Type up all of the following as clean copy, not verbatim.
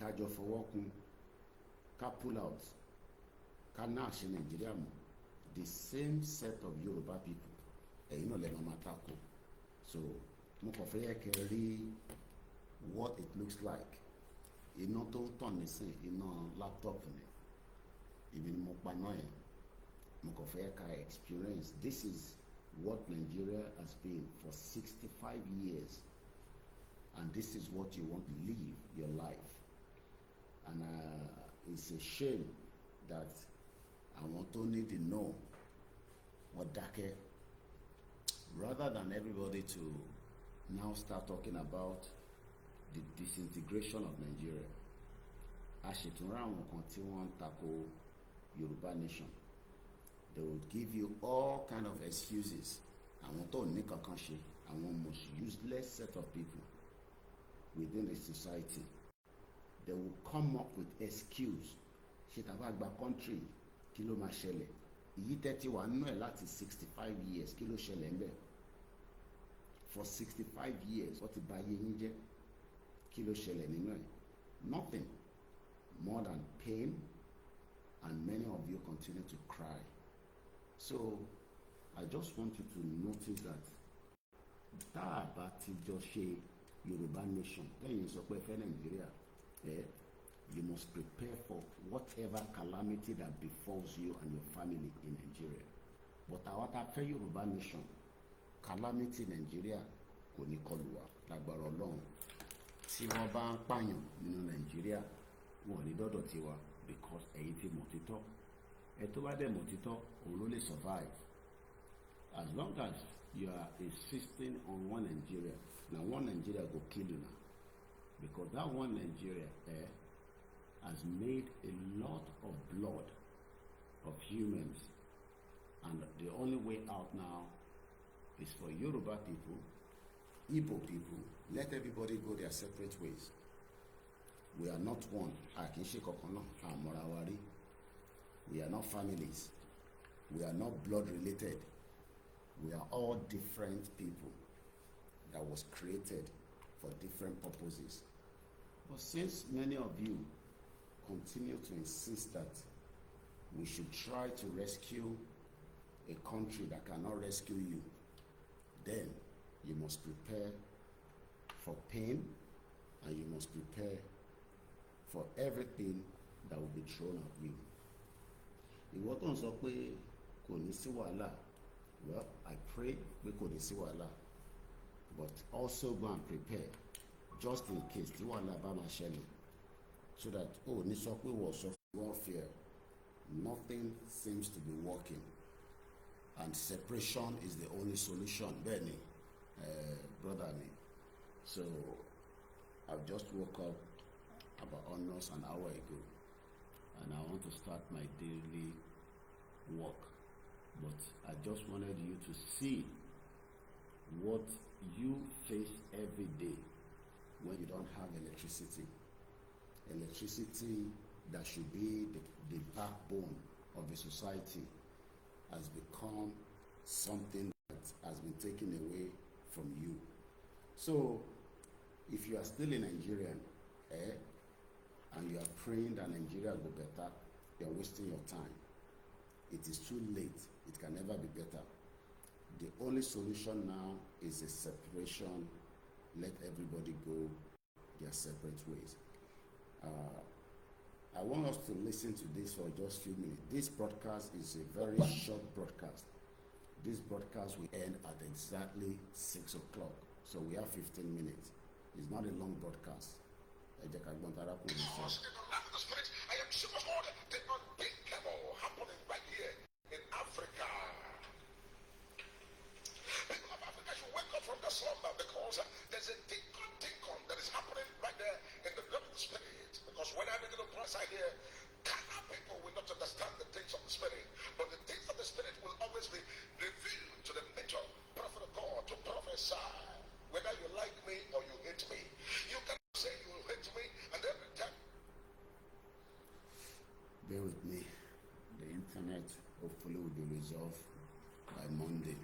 kájọ fọwọ́ kun ká pull out ká náà ṣe Nàìjíríà mọ́ the same set of Yoruba people ẹ̀yin náà lè máa tako. So mo kàn fẹ́ yẹ kẹ́ rí what it looks like. Iná tó ń tàn nísìn iná laptop ni ibi ni mo paná yẹn mo kàn fẹ́ ka experience. This is what Nigeria has been for 65 years, and this is what you want to live your life. And it's a shame that àwọn tó need to know wọ́n dákẹ́ rather than everybody to now start talking about the disintegration of Nigeria. A ṣètúnra àwọn kan tí wọ́n ń tako Yoruba nation. They will give you all kind of excuses. Àwọn tó ní kankan ṣe, àwọn most useless set of people within the society. They will come up with excuse. Ṣé tá bá gba country kí ló máa ṣẹlẹ̀? Èyí tẹ́tí wà nínú ẹ̀ láti 65 years kí ló ṣẹlẹ̀ ńbẹ̀? For 65 years wọ́n ti bà ayé yín jẹ́. Kí ló ṣẹlẹ̀ nínú ẹ̀? Nothing more than pain, and many of you continue to cry. So I just want you to notice that tá a bá ti jọ ṣe Yorùbá nation lẹ́yìn sọ pé fẹ́ Nàìjíríà you must prepare for whatever calamity that befalls you and your family in Nigeria. But àwọn tá a fẹ́ Yorùbá nation calamity Nigeria kò ní kọlù wá lágbára Ọlọ́run. Tí wọ́n bá ń pààyàn nínú Nàìjíríà wọn ò ní dọ́dọ̀ tiwa because ẹ̀yin ti mọ̀ títọ́. Ẹ tó bá dẹ̀ mọ̀ títọ́ òun ló lè survive. As long as you are insisting on one Nigeria, na one Nigeria go kill you now, because that one Nigeria has made a lot of blood of humans, and the only way out now is for Yoruba people, Igbo people, let everybody go their separate ways. We are not one. We are not families. We are not blood related. We are all different people that was created for different purposes. But since many of you continue to insist that we should try to rescue a country that cannot rescue you, then you must prepare for pain, and you must prepare for everything that will be thrown at you. Ìwọ tó ń sọ pé kò ní sí wàhálà, well, I pray pé kò ní sí wàhálà, but also go and prepare just in case tí wàhálà bá máa ṣẹlẹ̀, so that ní sọ pé wọ́n sọ warfare. Nothing seems to be working, and separation is the only solution. Bẹ́ẹ̀ni, brother mi. So I've just woke up about almost an hour ago, and I want to start my daily work. But I just wanted you to see what you face every day when you don't have electricity. Electricity that should be the backbone of the society has become something that has been taken away from you. So if you are still in Nigeria and you are praying that Nigeria will be better, you are wasting your time. It is too late. It can never be better. The only solution now is a separation. Let everybody go their separate ways. I want us to listen to this for just a few minutes. This broadcast is a very short broadcast. This broadcast will end at exactly 6 o'clock. So we have 15 minutes. It's not a long broadcast. I am sure the unthinkable happening right here in Africa. People of Africa should wake up from the slumber, because there's a tinkle that is happening right there in the realm of the spirit. Because when I begin to prophesy here, carnal people will not understand the things of the spirit, but the things of the spirit will always be revealed to the nature prophet of God to prophesy. Whether you like me or you hate me, you can say you will hate me, and every time. Bear with me. The internet hopefully will be resolved by Monday.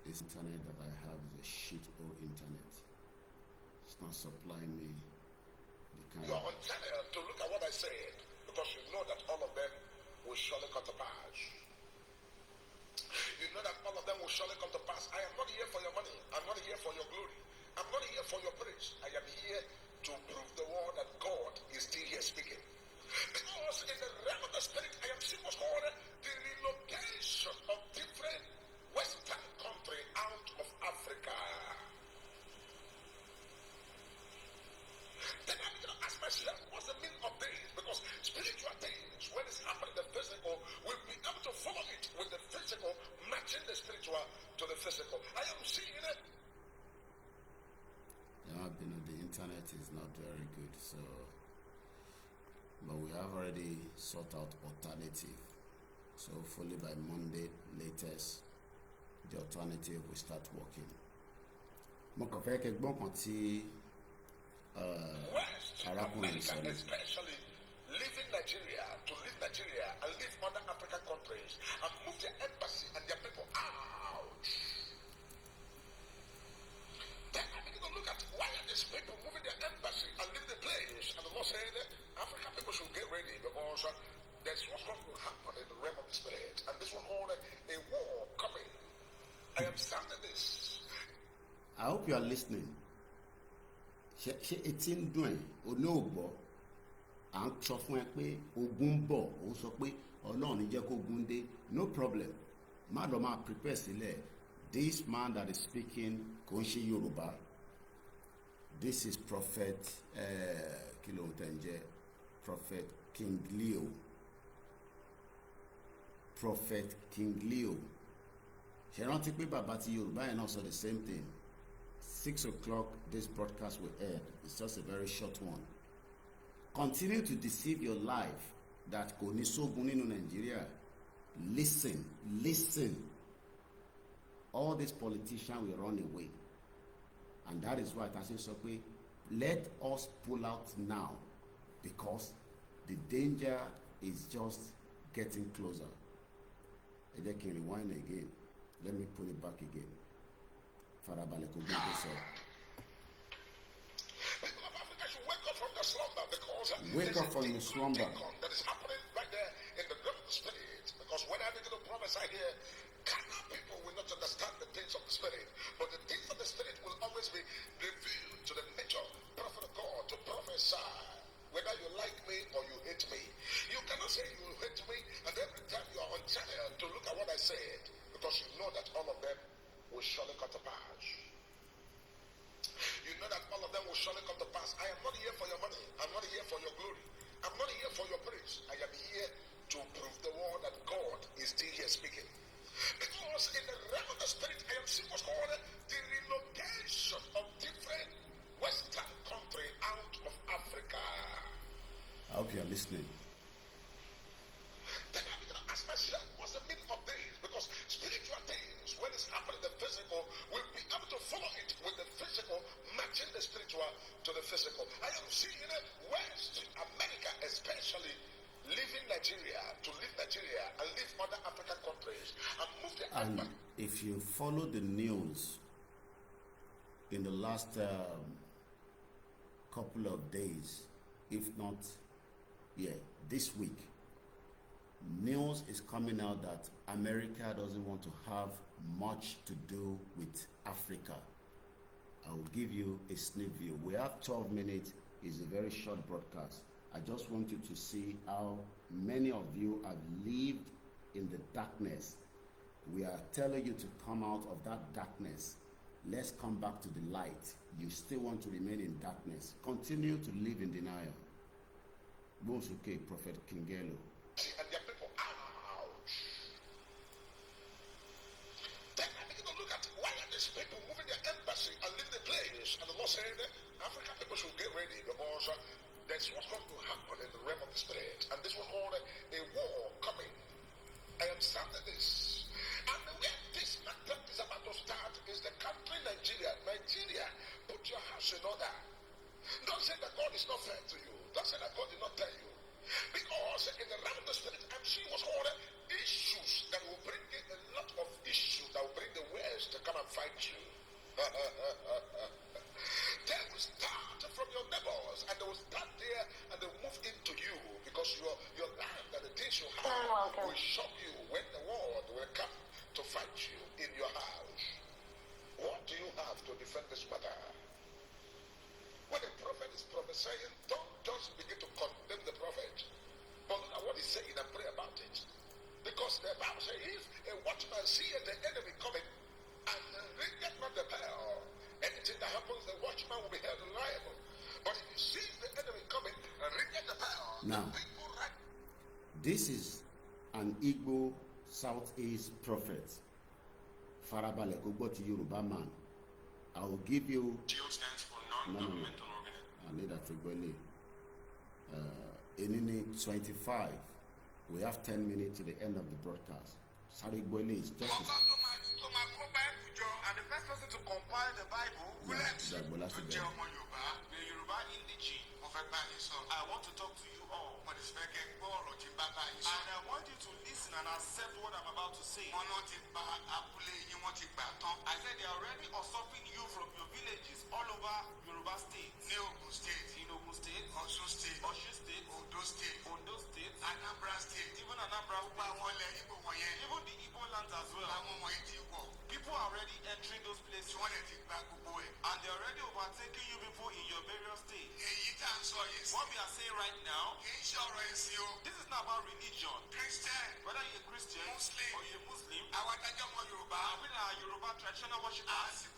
This internet that I have is a shit hole internet. It's not supplying me You are on channel to look at what I said, because you know that all of them will surely come to pass. You know that all of them will surely come to pass. I am not here for your money. I'm not here for your glory. I'm not here for your praise. I am here to prove the word that God is still here speaking. Because in the realm of the spirit, I am seeing what's called the relocation of different Western countries out of Africa. Then I'm going to ask myself, what's the meaning of this? Because spiritual things, when it's happening in the physical, we'll be able to follow it with the physical, matching the spiritual to the physical. I am seeing it. The internet is not very good, so but we have already sought out alternative. So hopefully by Monday latest, the alternative will start working. Mo kàn fẹ́ kẹ́ gbọ́n kan tí arákùnrin sọ ni. Especially leaving Nigeria to leave Nigeria and leave other African countries and move their embassy and their people out. Then I begin to look at why are these people moving their embassy and leave the place? And the Lord said, African people should get ready because there's what's going to happen in the realm of the spirit. And this one called a war coming. I am sounding this. I hope you are listening. Ṣé etí ń dùn ẹ́ oní ògbọ́ à ń sọ fún ẹ pé ogun ń bọ̀ òun sọ pé Ọlọ́run ní jẹ́ kó ogun dé, no problem, má lọ máa prepare sílẹ̀. This man that is speaking kò ń ṣe Yorùbá. This is prophet kí ló ń tẹ̀ ń jẹ́ prophet King Leo. Prophet King Leo. Ṣé rántí pé bàbá ti Yorùbá yẹn náà sọ the same thing? 6 o'clock, this broadcast will end. It's just a very short one. Continue to deceive your life that kò ní sógun nínú Nigeria. Listen. All these politicians will run away. And that is why Tashin sọ pé, let us pull out now because the danger is just getting closer. And they can rewind again. Let me pull it back again. Farabalẹ̀ kò gbé tó sọ. People of Africa should wake up from the slumber because Wake up from your slumber. that is happening right there in the realm of the spirit. Because when I begin to prophesy here, carnal people will not understand the things of the spirit, but the things of the spirit will always be revealed to the nature prophet of God to prophesy. Whether you like me or you hate me, you cannot say you hate me and every time you are on channel to look at what I said, because you know that all of them will surely come to pass. You know that all of them will surely come to pass. I am not here for your money. I'm not here for your glory. I'm not here for your praise. I am here to prove the word that God is still here speaking. Because in the realm of the spirit, I am seeing what's called the relocation of different Western countries out of Africa. I hope you are listening. Then I'm going to ask myself, what's the meaning of this? Because spiritual things, when it's happening in the physical, we'll be able to follow it with the physical, matching the spiritual to the physical. I am seeing West America, especially leaving Nigeria to leave Nigeria and leave other African countries and move their And if you follow the news in the last couple of days, if not, this week, news is coming out that America doesn't want to have much to do with Africa. I will give you a sneak view. We have 12 minutes. It's a very short broadcast. I just want you to see how many of you have lived in the darkness. We are telling you to come out of that darkness. Let's come back to the light. You still want to remain in darkness. Continue to live in denial. Bonsuke, Prophet Kingelo. and their people out. Then I begin to look at why are these people moving their embassy and leave the place? And the Lord said, African people should get ready because that's what's going to happen in the realm of the spirit. And this was called a war coming. I am sounding this. And where this matter is about to start is the country Nigeria. Nigeria, put your house in order. Don't say that God is not fair to you. Don't say that God did not tell you. Because in the realm of the spirit, I'm seeing what's called issues that will bring in a lot of issues that will bring the West to come and fight you. They will start from your neighbor. house, and they will start there and they will move into you because your land and the things you have will shock you when the world will come to fight you in your house. What do you have to defend this matter? When a prophet is prophesying, don't just begin to condemn the prophet, but look at what he's saying and pray about it. Because the Bible says, if a watchman seeth the enemy coming and ringeth not the bell, anything that happens, the watchman will be held liable. But if you see the enemy coming and ringeth the bell, now, this is an Igbo Southeast prophet. Farabale Kogboti Yoruba man. I will give you. GO stands for non-governmental organization. I need that to go in 25. We have 10 minutes to the end of the broadcast. Sari Gwele is just. And the first person to compile the Bible, I want to talk to you all. And I want you to listen and accept what I'm about to say. I said they are already usurping you from your villages all over Yoruba State. In Ogun State, Osun State, Ondo State, Anambra State, even Anambra State, even the Igbo lands as well. People are already entering those places and they're already overtaking you people in your various states. What we are saying right now, this is not about religion. Whether you're a Christian or you're a Muslim, we are Yoruba traditional worshippers. This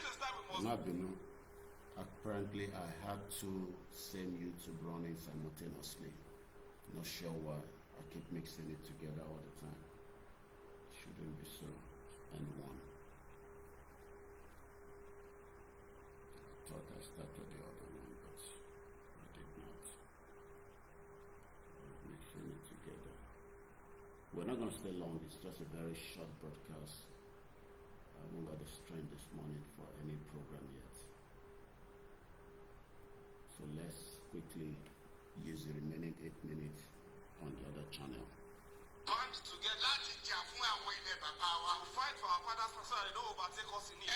is that we must. Apparently, I had to send YouTube running simultaneously. Not sure why. I keep mixing it together all the time. Shouldn't be so. And one. I thought I started the other one, but I did not. I'm mixing it together. We're not going to stay long. It's just a very short broadcast. I haven't got the strength this morning for any program yet. So let's quickly use the remaining 8 minutes on the other channel. Band together to fight for our fathers so they don't overtake us in it.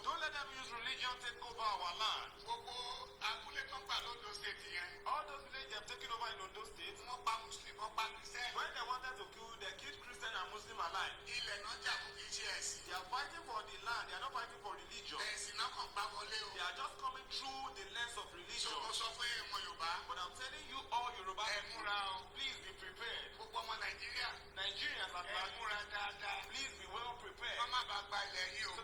Don't let them use religion take over our land. All those villages they have taken over in Ondo State, when they wanted to kill, they killed Christian and Muslim alike. They are fighting for the land, they are not fighting for religion. They are just coming through the lens of religion. But I'm telling you all Yoruba, please be prepared. Nigerians are please be well prepared. So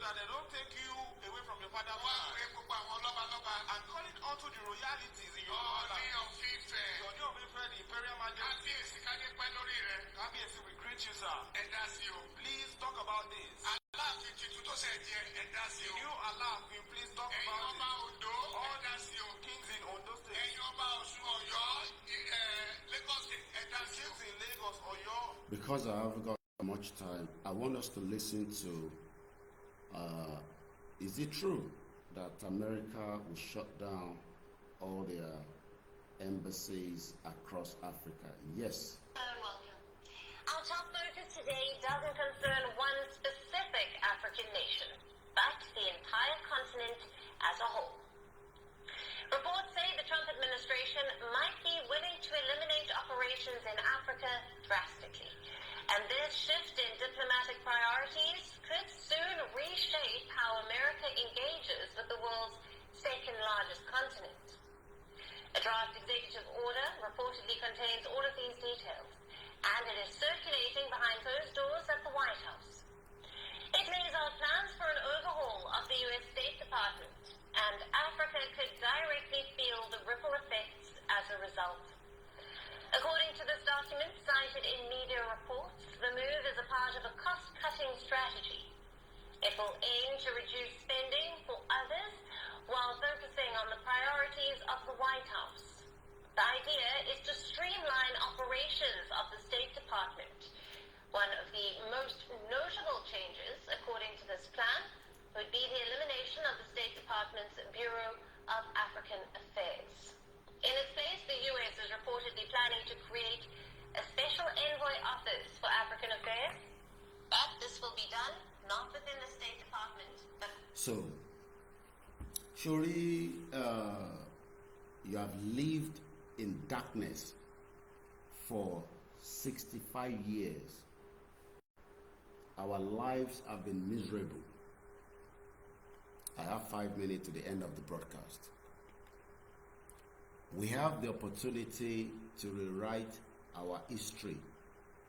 that they don't take you away from your father's land. And calling onto the royalties in your land. Your the Imperial Majesty. We greet you, sir. Please talk about this. The new Allah, please talk about it. All these kings in Ondo State. Kings in Lagos, Oyo. Because I haven't got much time, I want us to listen to, is it true that America will shut down all their embassies across Africa? Yes. Our top focus today doesn't concern one specific African nation, but the entire continent as a whole. Reports say the Trump administration might be willing to eliminate operations in Africa drastically, and this shift in diplomatic priorities could soon reshape how America engages with the world's second largest continent. A draft executive order reportedly contains all of these details, and it is circulating behind closed doors at the White House. It lays out plans for an overhaul of the U.S. State Department, and Africa could directly feel the ripple effects as a result. According to this document cited in media reports, the move is a part of a cost-cutting strategy. It will aim to reduce spending for others while focusing on the priorities of the White House. The idea is to streamline operations of the State Department. One of the most notable changes, according to this plan, would be the elimination of the State Department's Bureau of African Affairs. In its place, the U.S. is reportedly planning to create a special envoy office for African affairs, but this will be done not within the State Department, but... So, Surely, you have lived in darkness for 65 years. Our lives have been miserable. I have 5 minutes to the end of the broadcast. We have the opportunity to rewrite our history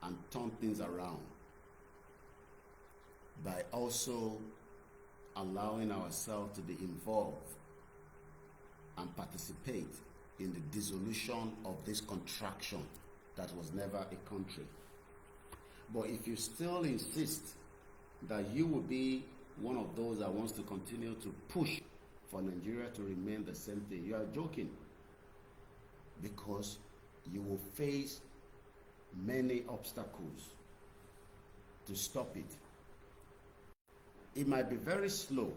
and turn things around by also allowing ourselves to be involved and participate in the dissolution of this contraction that was never a country. But if you still insist that you will be one of those that wants to continue to push for Nigeria to remain the same thing, you are joking, because you will face many obstacles to stop it. It might be very slow,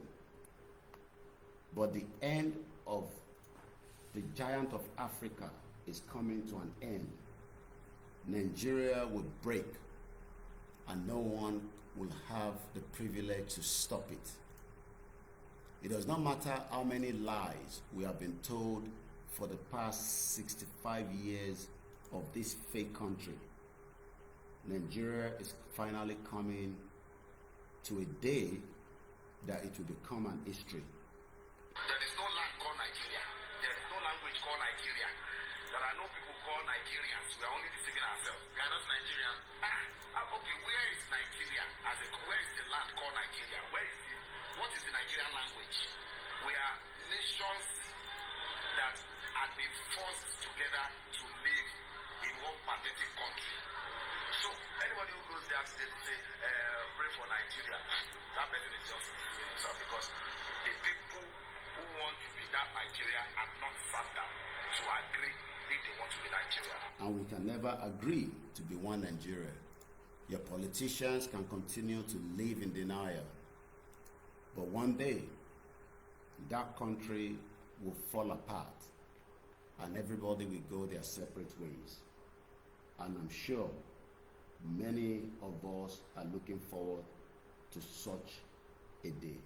but the end of the giant of Africa is coming to an end. Nigeria will break, and no one will have the privilege to stop it. It does not matter how many lies we have been told for the past 65 years of this fake country. Nigeria is finally coming to a day that it will become an history. There is no land called Nigeria. There is no language called Nigeria. There are no people called Nigerians. We are only deceiving ourselves. We are not Nigerian. Okay, where is Nigeria? Where is the land called Nigeria? Where is it? What is the Nigerian language? We are nations that have been forced together to live in one pathetic country. So anybody who goes there today to say, pray for Nigeria, that person is just deceiving himself, because the people who want to be that Nigeria are not sat down to agree if they want to be Nigeria. And we can never agree to be one Nigeria. Your politicians can continue to live in denial, but one day that country will fall apart and everybody will go their separate ways. And I'm sure many of us are looking forward to such a day.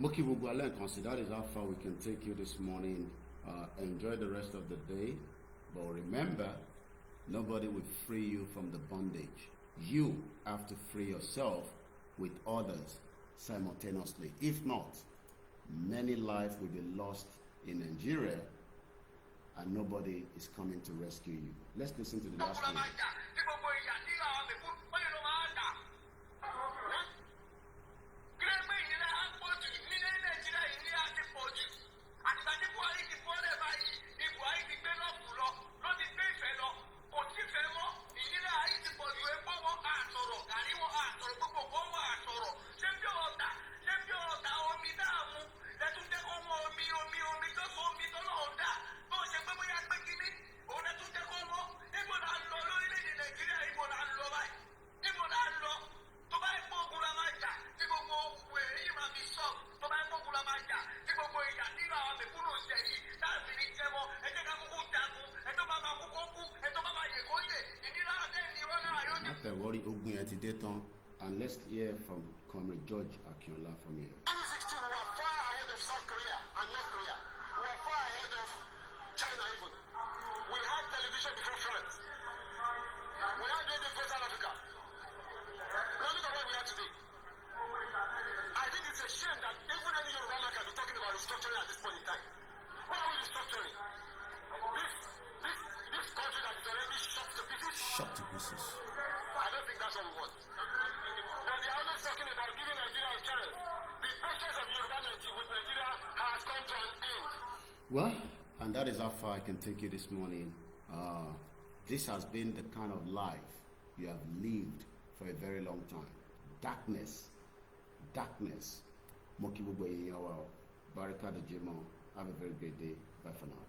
Moki Bugwale, consider that is how far we can take you this morning. Enjoy the rest of the day. But remember, nobody will free you from the bondage. You have to free yourself with others simultaneously. If not, many lives will be lost in Nigeria and nobody is coming to rescue you. Let's listen to the last one. And let's hear from Comrade George Akinola from here. 2016, we were far ahead of South Korea and North Korea. We were far ahead of China even. We had television before France. We had radio before South Africa. Now look at what we have today. I think it's a shame that even any Yoruba man can be talking about restructuring at this point in time. What are we restructuring? This country that is already shot to pieces. Shot to pieces. I don't think that's what we want. But they are always talking about giving Nigeria a chance. Well, and that is how far I can take you this morning. This has been the kind of life you have lived for a very long time. Darkness. Mo kí gbogbo èèyàn wa o. Barika de Jimo. Have a very great day. Bye for now.